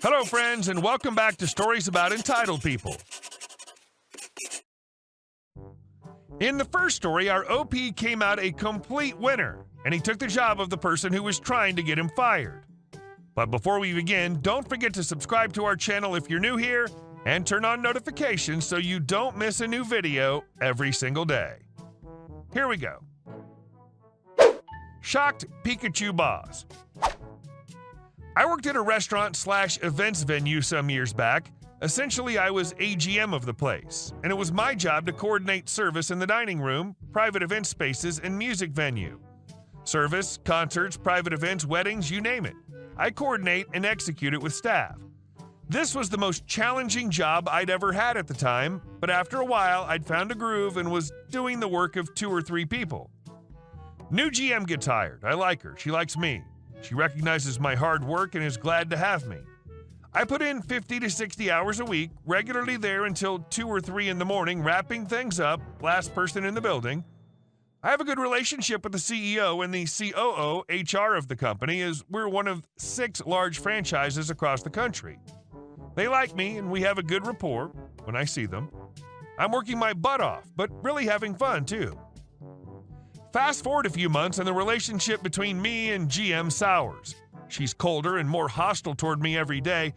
Hello, friends, and welcome back to Stories About Entitled People. In the first story, our OP came out a complete winner, and he took the job of the person who was trying to get him fired. But before we begin, don't forget to subscribe to our channel if you're new here, and turn on notifications so you don't miss a new video every single day. Here we go. Shocked Pikachu Boss. I worked at a restaurant/events venue some years back. Essentially, I was AGM of the place, and it was my job to coordinate service in the dining room, private event spaces, and music venue. Service, concerts, private events, weddings, you name it. I coordinate and execute it with staff. This was the most challenging job I'd ever had at the time, but after a while, I'd found a groove and was doing the work of 2 or 3 people. New GM gets hired. I like her. She likes me. She recognizes my hard work and is glad to have me. I put in 50 to 60 hours a week, regularly there until 2 or 3 in the morning, wrapping things up, last person in the building. I have a good relationship with the CEO and the COO, HR of the company, as we're one of 6 large franchises across the country. They like me and we have a good rapport when I see them. I'm working my butt off, but really having fun too. Fast forward a few months and the relationship between me and GM sours. She's colder and more hostile toward me every day.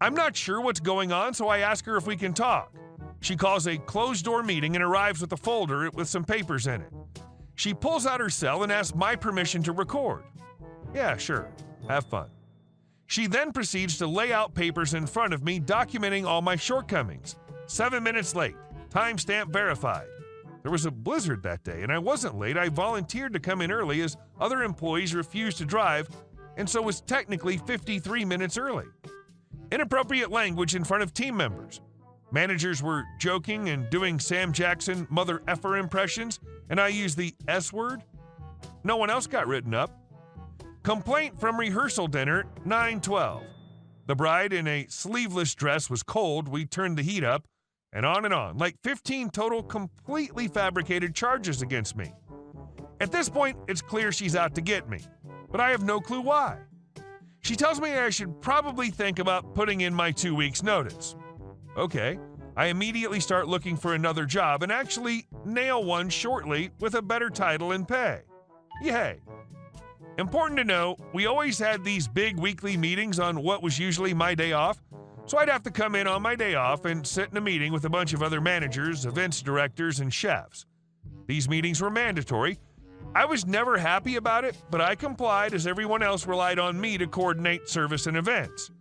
I'm not sure what's going on, so I ask her if we can talk. She calls a closed-door meeting and arrives with a folder with some papers in it. She pulls out her cell and asks my permission to record. Yeah, sure. Have fun. She then proceeds to lay out papers in front of me documenting all my shortcomings. 7 minutes late. Timestamp verified. There was a blizzard that day, and I wasn't late. I volunteered to come in early as other employees refused to drive, and so was technically 53 minutes early. Inappropriate language in front of team members. Managers were joking and doing Sam Jackson mother effer impressions, and I used the S word. No one else got written up. Complaint from rehearsal dinner, 9:12. The bride in a sleeveless dress was cold. We turned the heat up. And on, like 15 total completely fabricated charges against me. At this point, it's clear she's out to get me, but I have no clue why. She tells me I should probably think about putting in my 2 weeks' notice. Okay, I immediately start looking for another job and actually nail one shortly with a better title and pay. Yay. Important to know, we always had these big weekly meetings on what was usually my day off. So I'd have to come in on my day off and sit in a meeting with a bunch of other managers, events directors, and chefs. These meetings were mandatory. I was never happy about it, but I complied as everyone else relied on me to coordinate service and events.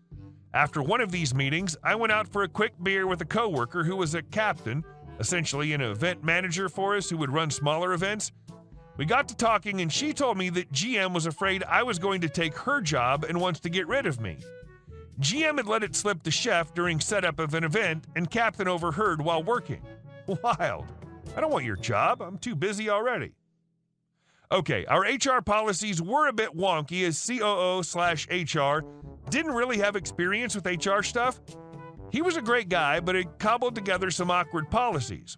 After one of these meetings, I went out for a quick beer with a coworker who was a captain, essentially an event manager for us who would run smaller events. We got to talking and she told me that GM was afraid I was going to take her job and wants to get rid of me. GM had let it slip to chef during setup of an event, and captain overheard while working. Wild. I don't want your job. I'm too busy already. Okay, our HR policies were a bit wonky as COO/HR didn't really have experience with HR stuff. He was a great guy, but had cobbled together some awkward policies.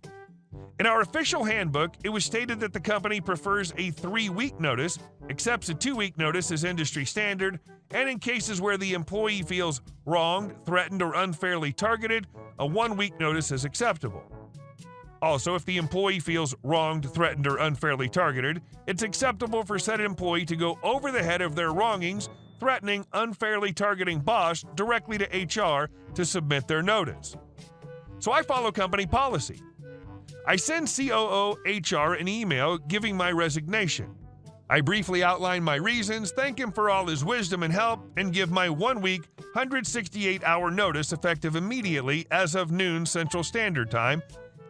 In our official handbook, it was stated that the company prefers a 3-week notice, accepts a 2-week notice as industry standard, and in cases where the employee feels wronged, threatened, or unfairly targeted, a 1-week notice is acceptable. Also, if the employee feels wronged, threatened, or unfairly targeted, it's acceptable for said employee to go over the head of their wrongings, threatening, unfairly targeting boss directly to HR to submit their notice. So I follow company policy. I send COO HR an email giving my resignation. I briefly outline my reasons, thank him for all his wisdom and help, and give my 1-week, 168-hour notice effective immediately as of noon Central Standard Time,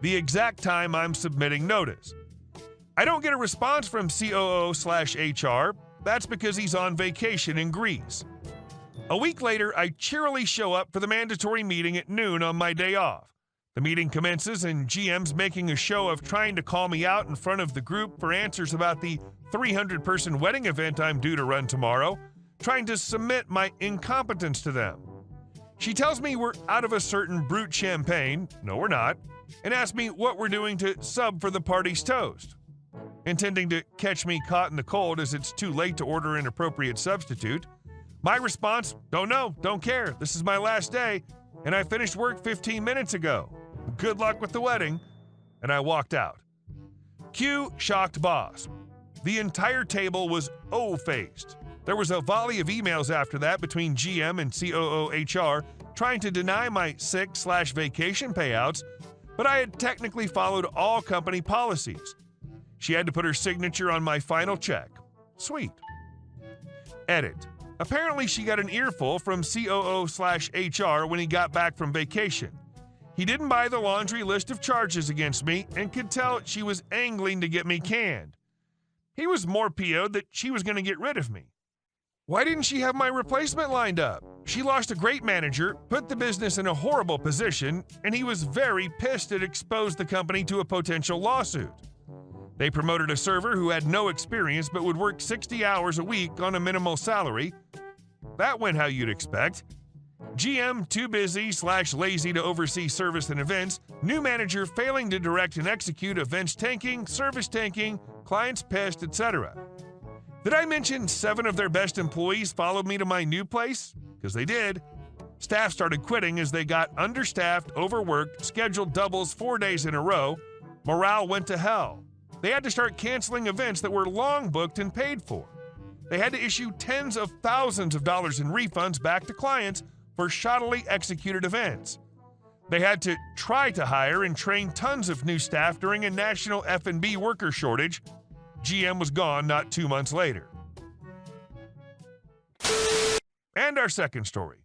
the exact time I'm submitting notice. I don't get a response from COO/HR. That's because he's on vacation in Greece. A week later, I cheerily show up for the mandatory meeting at noon on my day off. The meeting commences and GM's making a show of trying to call me out in front of the group for answers about the 300-person wedding event I'm due to run tomorrow, trying to submit my incompetence to them. She tells me we're out of a certain brut champagne, no we're not, and asks me what we're doing to sub for the party's toast. Intending to catch me caught in the cold as it's too late to order an appropriate substitute, My response, don't know, don't care. This is my last day, and I finished work 15 minutes ago. Good luck with the wedding. And I walked out. Cue shocked boss. The entire table was O-faced. There was a volley of emails after that between GM and COO HR trying to deny my sick/vacation payouts, but I had technically followed all company policies. She had to put her signature on my final check. Sweet. Edit. Apparently she got an earful from COO/HR when he got back from vacation. He didn't buy the laundry list of charges against me and could tell she was angling to get me canned. He was more PO'd that she was going to get rid of me. Why didn't she have my replacement lined up? She lost a great manager, put the business in a horrible position, and he was very pissed it exposed the company to a potential lawsuit. They promoted a server who had no experience but would work 60 hours a week on a minimal salary. That went how you'd expect. GM too busy/lazy to oversee service and events, new manager failing to direct and execute events tanking, service tanking, clients pissed, etc. Did I mention 7 of their best employees followed me to my new place? Because they did. Staff started quitting as they got understaffed, overworked, scheduled doubles 4 days in a row. Morale went to hell. They had to start canceling events that were long booked and paid for. They had to issue tens of thousands of dollars in refunds back to clients for shoddily executed events. They had to try to hire and train tons of new staff during a national F&B worker shortage. GM was gone not 2 months later. And our second story.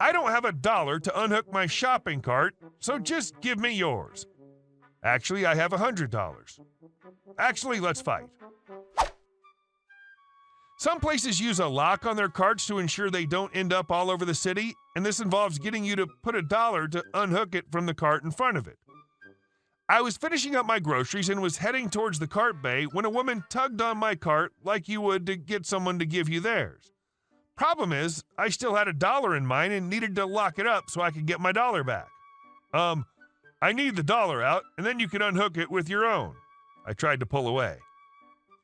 I don't have $1 to unhook my shopping cart, so just give me yours. Actually, I have $100. Actually, let's fight. Some places use a lock on their carts to ensure they don't end up all over the city, and this involves getting you to put $1 to unhook it from the cart in front of it. I was finishing up my groceries and was heading towards the cart bay when a woman tugged on my cart like you would to get someone to give you theirs. Problem is, I still had $1 in mine and needed to lock it up so I could get my dollar back. I need the dollar out, and then you can unhook it with your own. I tried to pull away.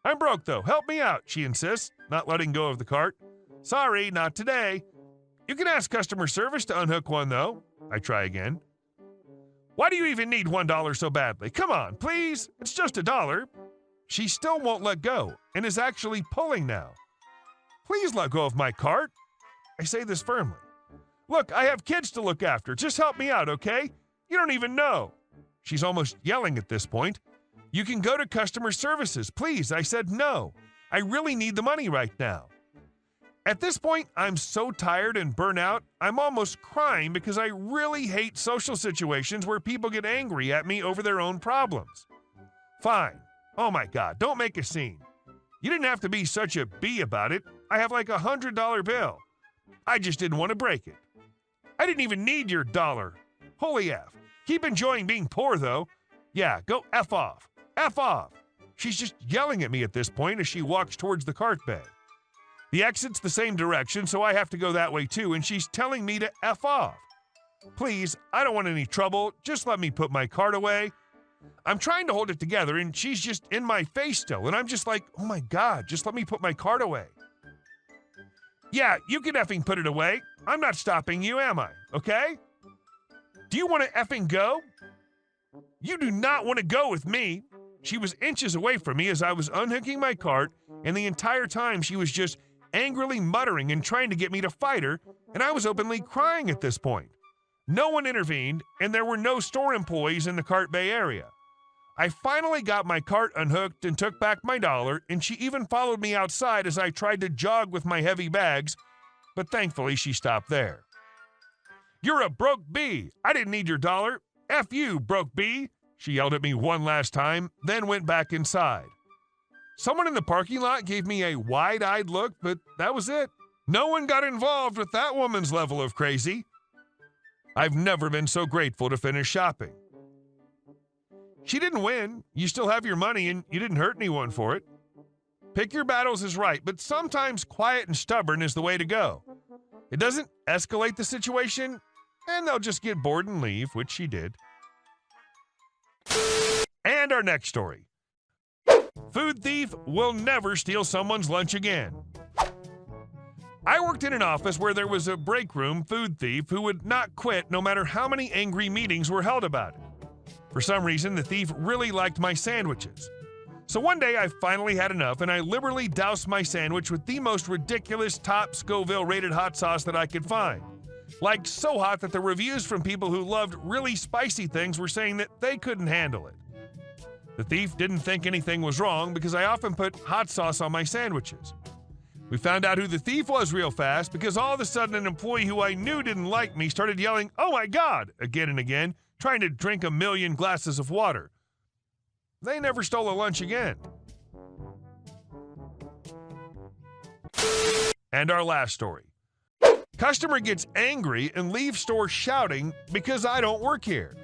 I'm broke, though. Help me out, she insists, not letting go of the cart. Sorry, not today. You can ask customer service to unhook one, though. I try again. Why do you even need $1 so badly? Come on, please. It's just $1. She still won't let go and is actually pulling now. Please let go of my cart. I say this firmly. Look, I have kids to look after. Just help me out, okay? You don't even know. She's almost yelling at this point. You can go to customer services. Please, I said no. I really need the money right now. At this point, I'm so tired and burnt out, I'm almost crying because I really hate social situations where people get angry at me over their own problems. Fine. Oh my God, don't make a scene. You didn't have to be such a bee about it. I have like $100 bill. I just didn't want to break it. I didn't even need your dollar. Holy F. Keep enjoying being poor, though. Yeah, go F off. F off. She's just yelling at me at this point as she walks towards the cart bay. The exit's the same direction, so I have to go that way too, and she's telling me to F off. Please, I don't want any trouble. Just let me put my cart away. I'm trying to hold it together, and she's just in my face still, and I'm just like, oh my God, just let me put my cart away. Yeah, you can effing put it away. I'm not stopping you, am I? Okay? Do you want to effing go? You do not want to go with me. She was inches away from me as I was unhooking my cart, and the entire time she was just angrily muttering and trying to get me to fight her, and I was openly crying at this point. No one intervened, and there were no store employees in the cart bay area. I finally got my cart unhooked and took back my dollar, and she even followed me outside as I tried to jog with my heavy bags, but thankfully she stopped there. You're a broke bee. I didn't need your dollar. F you, broke bee. She yelled at me one last time, then went back inside. Someone in the parking lot gave me a wide-eyed look, but that was it. No one got involved with that woman's level of crazy. I've never been so grateful to finish shopping. She didn't win. You still have your money, and you didn't hurt anyone for it. Pick your battles is right, but sometimes quiet and stubborn is the way to go. It doesn't escalate the situation, and they'll just get bored and leave, which she did. And our next story. Food thief will never steal someone's lunch again. I worked in an office where there was a break room food thief who would not quit no matter how many angry meetings were held about it. For some reason, the thief really liked my sandwiches. So one day I finally had enough and I liberally doused my sandwich with the most ridiculous top Scoville rated hot sauce that I could find. Like so hot that the reviews from people who loved really spicy things were saying that they couldn't handle it. The thief didn't think anything was wrong because I often put hot sauce on my sandwiches. We found out who the thief was real fast because all of a sudden an employee who I knew didn't like me started yelling, "Oh my God," again and again, trying to drink 1,000,000 glasses of water. They never stole a lunch again. And our last story. Customer gets angry and leaves store shouting because I don't work here.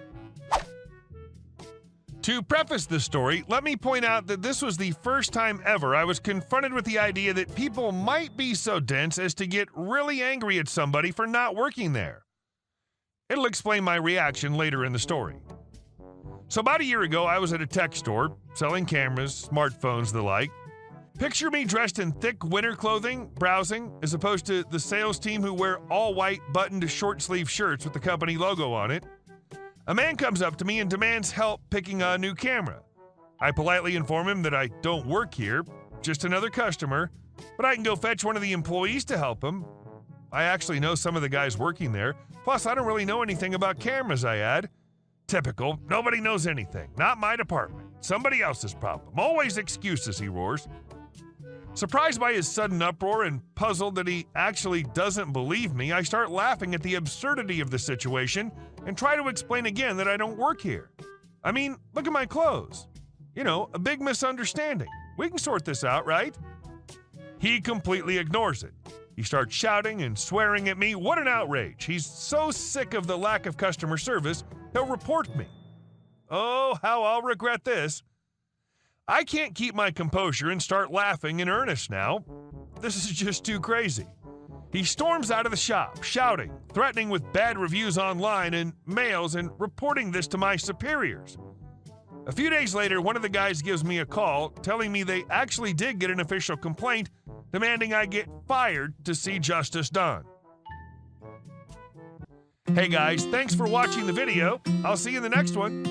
To preface this story, let me point out that this was the first time ever I was confronted with the idea that people might be so dense as to get really angry at somebody for not working there. It'll explain my reaction later in the story. So about a year ago, I was at a tech store, selling cameras, smartphones, the like. Picture me dressed in thick winter clothing, browsing, as opposed to the sales team who wear all white buttoned short-sleeve shirts with the company logo on it. A man comes up to me and demands help picking a new camera. I politely inform him that I don't work here, just another customer, but I can go fetch one of the employees to help him. I actually know some of the guys working there, plus I don't really know anything about cameras, I add. Typical, nobody knows anything, not my department, somebody else's problem, always excuses, he roars. Surprised by his sudden uproar and puzzled that he actually doesn't believe me, I start laughing at the absurdity of the situation and try to explain again that I don't work here. I mean, look at my clothes. You know, a big misunderstanding. We can sort this out, right? He completely ignores it. He starts shouting and swearing at me. What an outrage. He's so sick of the lack of customer service, he'll report me. Oh, how I'll regret this. I can't keep my composure and start laughing in earnest now. This is just too crazy. He storms out of the shop, shouting, threatening with bad reviews online and mails and reporting this to my superiors. A few days later, one of the guys gives me a call telling me they actually did get an official complaint demanding I get fired to see justice done. Hey guys, thanks for watching the video. I'll see you in the next one.